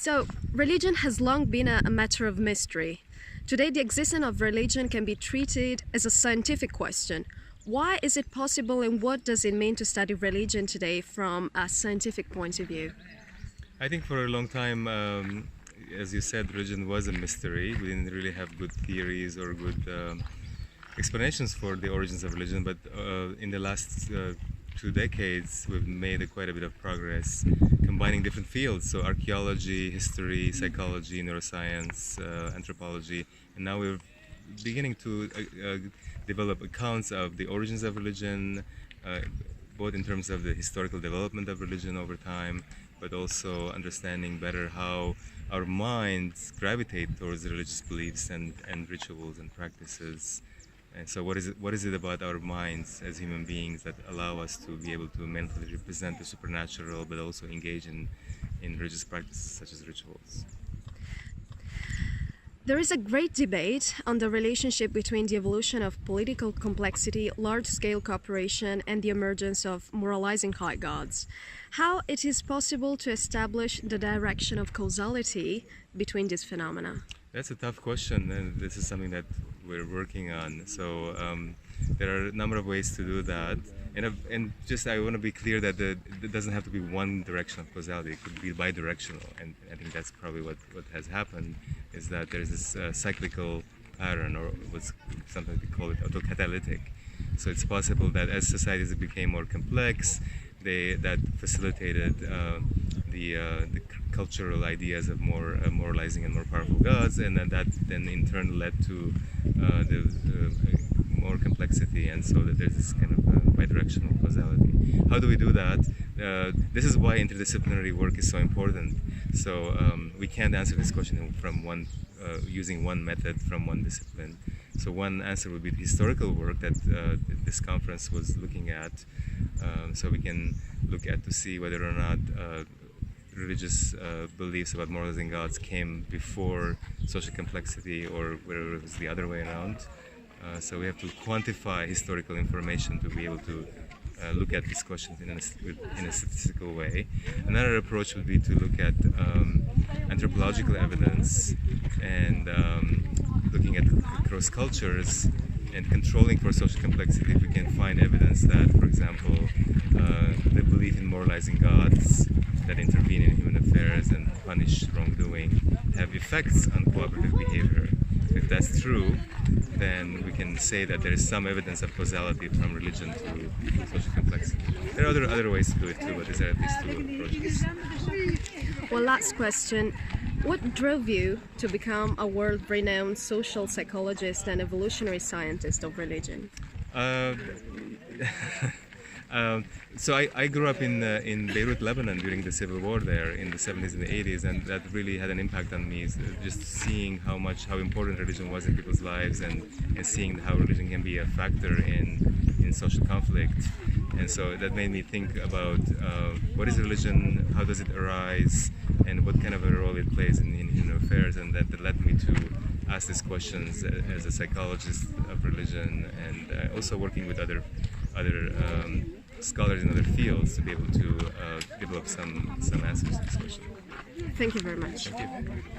So, religion has long been a matter of mystery. Today, the existence of religion can be treated as a scientific question. Why is it possible, and what does it mean to study religion today from a scientific point of view? I think for a long time, as you said, religion was a mystery. We didn't really have good theories or good explanations for the origins of religion, but in the last 2 decades we've made quite a bit of progress combining different fields, so archaeology, history, psychology, neuroscience, anthropology, and now we're beginning to develop accounts of the origins of religion, both in terms of the historical development of religion over time, but also understanding better how our minds gravitate towards religious beliefs and rituals and practices. And so what is it about our minds as human beings that allow us to be able to mentally represent the supernatural, but also engage in religious practices such as rituals? There is a great debate on the relationship between the evolution of political complexity, large-scale cooperation, and the emergence of moralizing high gods. How it is possible to establish the direction of causality between these phenomena? That's a tough question, and this is something that we're working on. So there are a number of ways to do that, and just I want to be clear that it doesn't have to be one direction of causality. It could be bidirectional, and I think that's probably what has happened, is that there's this cyclical pattern, or what's sometimes we call it autocatalytic. So it's possible that as societies became more complex, that facilitated the cultural ideas of more moralizing and more powerful gods, and that then in turn led to the more complexity, and so that there's this kind of bidirectional causality. How do we do that? This is why interdisciplinary work is so important. So we can't answer this question from using one method from one discipline. So one answer would be the historical work that this conference was looking at. So we can look at to see whether or not religious beliefs about moralizing gods came before social complexity, or whether it was the other way around. So we have to quantify historical information to be able to look at these questions in a statistical way. Another approach would be to look at anthropological evidence and looking at across cultures and controlling for social complexity. If we can find evidence that, for example, the belief in moralizing gods that intervene in human affairs and punish wrongdoing have effects on cooperative behavior. If that's true, then we can say that there is some evidence of causality from religion to social complexity. There are other ways to do it too, but these are at least two approaches. Well, last question. What drove you to become a world-renowned social psychologist and evolutionary scientist of religion? So I grew up in Beirut, Lebanon during the civil war there in the 70s and the 80s, and that really had an impact on me, just seeing how important religion was in people's lives, and seeing how religion can be a factor in social conflict. And so that made me think about what is religion, how does it arise, and what kind of a role it plays in human affairs, and that led me to ask these questions as a psychologist of religion, and also working with other scholars in other fields to be able to develop some answers to this question. Thank you very much. Thank you.